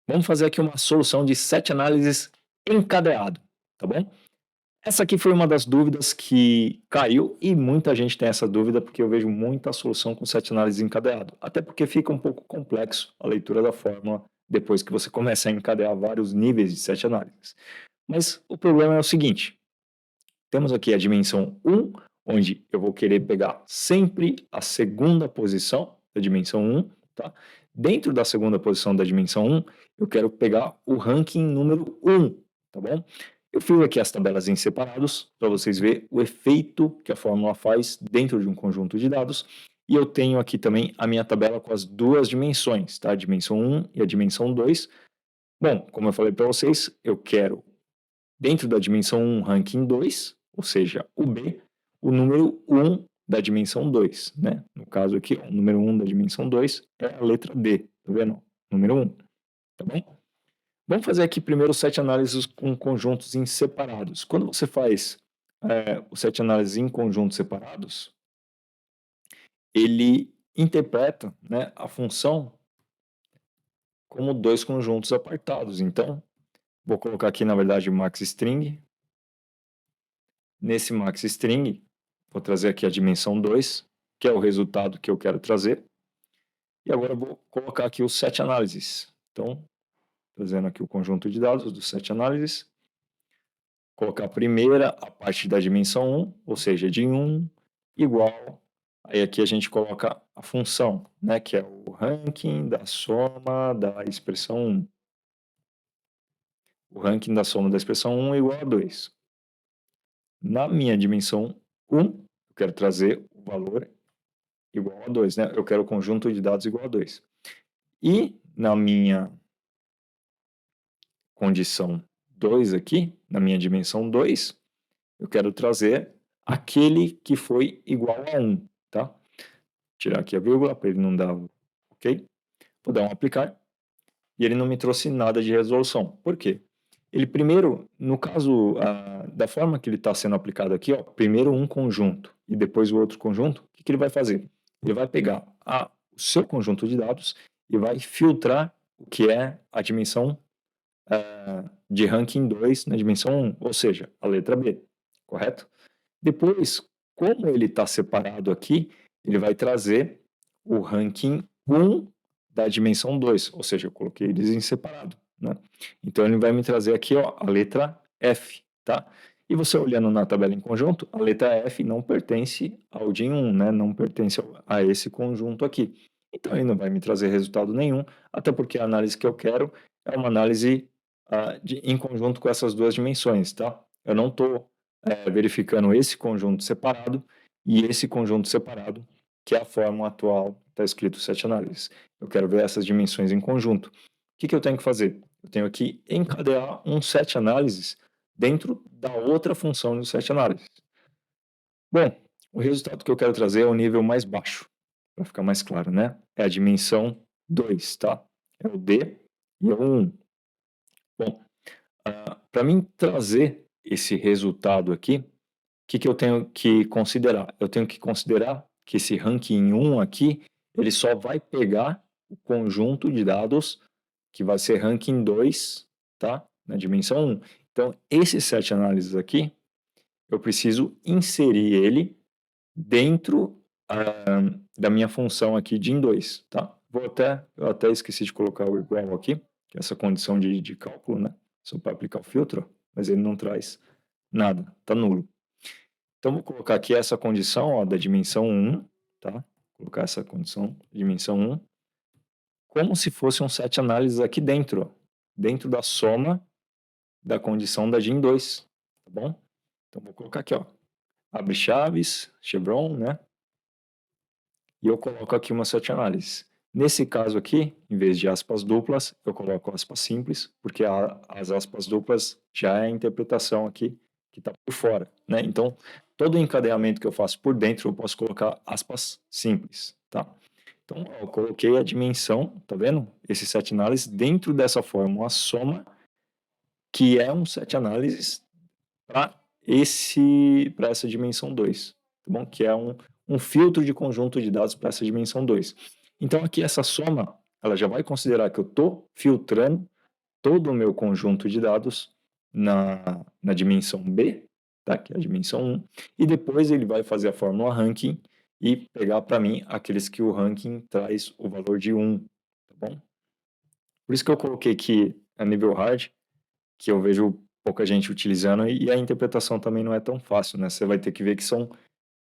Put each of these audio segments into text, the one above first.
Vamos fazer aqui uma solução de 7 análises encadeado, tá bom? Essa aqui foi uma das dúvidas que caiu e muita gente tem essa dúvida porque eu vejo muita solução com 7 análises encadeado, até porque fica um pouco complexo a leitura da fórmula depois que você começa a encadear vários níveis de 7 análises. Mas o problema é o seguinte, temos aqui a dimensão 1, onde eu vou querer pegar sempre a segunda posição da dimensão 1, tá? Dentro da segunda posição da dimensão 1, eu quero pegar o ranking número 1, tá bom? Eu fiz aqui as tabelas em separados para vocês verem o efeito que a fórmula faz dentro de um conjunto de dados. E eu tenho aqui também a minha tabela com as duas dimensões, tá? A dimensão 1 e a dimensão 2. Bom, como eu falei para vocês, eu quero, dentro da dimensão 1, ranking 2, ou seja, o B, o número 1 da dimensão 2, né? No caso aqui, o número 1 da dimensão 2 é a letra D, tá vendo? Número 1, tá bom? Vamos fazer aqui primeiro 7 análises com conjuntos em separados. Quando você faz os 7 análises em conjuntos separados, ele interpreta, né, a função como dois conjuntos apartados. Então, vou colocar aqui, na verdade, o max string. Nesse max string, vou trazer aqui a dimensão 2, que é o resultado que eu quero trazer. E agora eu vou colocar aqui os 7 análises. Então, trazendo aqui o conjunto de dados dos 7 análises. Colocar a primeira, a parte da dimensão 1, ou seja, de 1, igual. Aí aqui a gente coloca a função, né, que é o ranking da soma da expressão 1. O ranking da soma da expressão 1 é igual a 2. Na minha dimensão 1, eu quero trazer o valor igual a 2, né? Eu quero o conjunto de dados igual a 2. E na minha condição 2 aqui, na minha dimensão 2, eu quero trazer aquele que foi igual a 1, tá? Tirar aqui a vírgula para ele não dar ok. Vou dar um aplicar. E ele não me trouxe nada de resolução. Por quê? Ele primeiro, no caso da forma que ele está sendo aplicado aqui, ó, primeiro um conjunto e depois o outro conjunto, o que ele vai fazer? Ele vai pegar o seu conjunto de dados e vai filtrar o que é a dimensão de ranking 2 na dimensão 1, ou seja, a letra B, correto? Depois, como ele está separado aqui, ele vai trazer o ranking 1 da dimensão 2, ou seja, eu coloquei eles em separado, né? Então ele vai me trazer aqui, ó, a letra F, tá? E você olhando na tabela em conjunto, a letra F não pertence ao DIN 1, né? Não pertence a esse conjunto aqui. Então ele não vai me trazer resultado nenhum, até porque a análise que eu quero é uma análise em conjunto com essas duas dimensões, tá? Eu não estou verificando esse conjunto separado e esse conjunto separado, que é a fórmula atual, está escrito 7 análises. Eu quero ver essas dimensões em conjunto. O que eu tenho que fazer? Eu tenho que encadear um 7 análises dentro da outra função de 7 análises. Bom, o resultado que eu quero trazer é o nível mais baixo, para ficar mais claro, né? É a dimensão 2, tá? É o D e é o 1. Bom, para mim trazer esse resultado aqui, o que eu tenho que considerar? Eu tenho que considerar que esse ranking 1 aqui, ele só vai pegar o conjunto de dados que vai ser ranking 2, tá? Na dimensão 1. Então, esses 7 análises aqui, eu preciso inserir ele dentro da minha função aqui de DIN2, tá? Eu até esqueci de colocar o igual aqui, que é essa condição de cálculo, né? Só para aplicar o filtro, mas ele não traz nada, tá nulo. Então, vou colocar aqui essa condição, ó, da dimensão 1, tá? Vou colocar essa condição, dimensão 1, como se fosse um 7 análises aqui dentro, ó, dentro da soma da condição da DIN 2, tá bom? Então, vou colocar aqui, ó, abre chaves, chevron, né? E eu coloco aqui uma 7 análises. Nesse caso aqui, em vez de aspas duplas, eu coloco aspas simples, porque as aspas duplas já é a interpretação aqui que está por fora, né? Então, todo o encadeamento que eu faço por dentro, eu posso colocar aspas simples, tá? Então, eu coloquei a dimensão, tá vendo? Esse 7 análises dentro dessa fórmula soma, que é um 7 análises para essa dimensão 2, tá bom? Que é um filtro de conjunto de dados para essa dimensão 2. Então, aqui essa soma, ela já vai considerar que eu estou filtrando todo o meu conjunto de dados na dimensão B, tá? Que é a dimensão 1, e depois ele vai fazer a fórmula ranking e pegar para mim aqueles que o ranking traz o valor de 1, tá bom? Por isso que eu coloquei aqui a nível hard, que eu vejo pouca gente utilizando, e a interpretação também não é tão fácil, né? Você vai ter que ver que são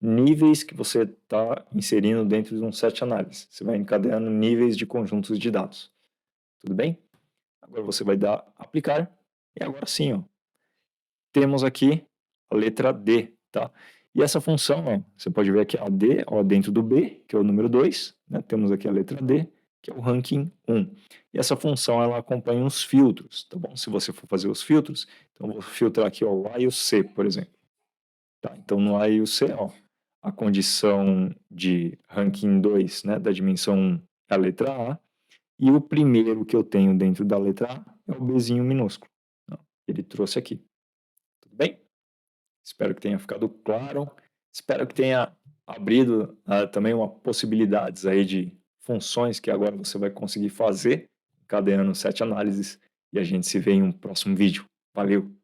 níveis que você está inserindo dentro de um set de análise. Você vai encadeando níveis de conjuntos de dados. Tudo bem? Agora você vai dar aplicar, e agora sim, ó, temos aqui a letra D, tá? E essa função, ó, você pode ver aqui a D, ó, dentro do B, que é o número 2, né? Temos aqui a letra D, que é o ranking 1. E essa função, ela acompanha os filtros, tá bom? Se você for fazer os filtros, então eu vou filtrar aqui, ó, o A e o C, por exemplo. Tá? Então, no A e o C, ó, a condição de ranking 2, né, da dimensão 1 é a letra A, e o primeiro que eu tenho dentro da letra A é o Bzinho minúsculo. Ele trouxe aqui. Tudo bem? Espero que tenha ficado claro. Espero que tenha abrido também uma possibilidades aí de funções que agora você vai conseguir fazer, encadeando 7 análises, e a gente se vê em um próximo vídeo. Valeu!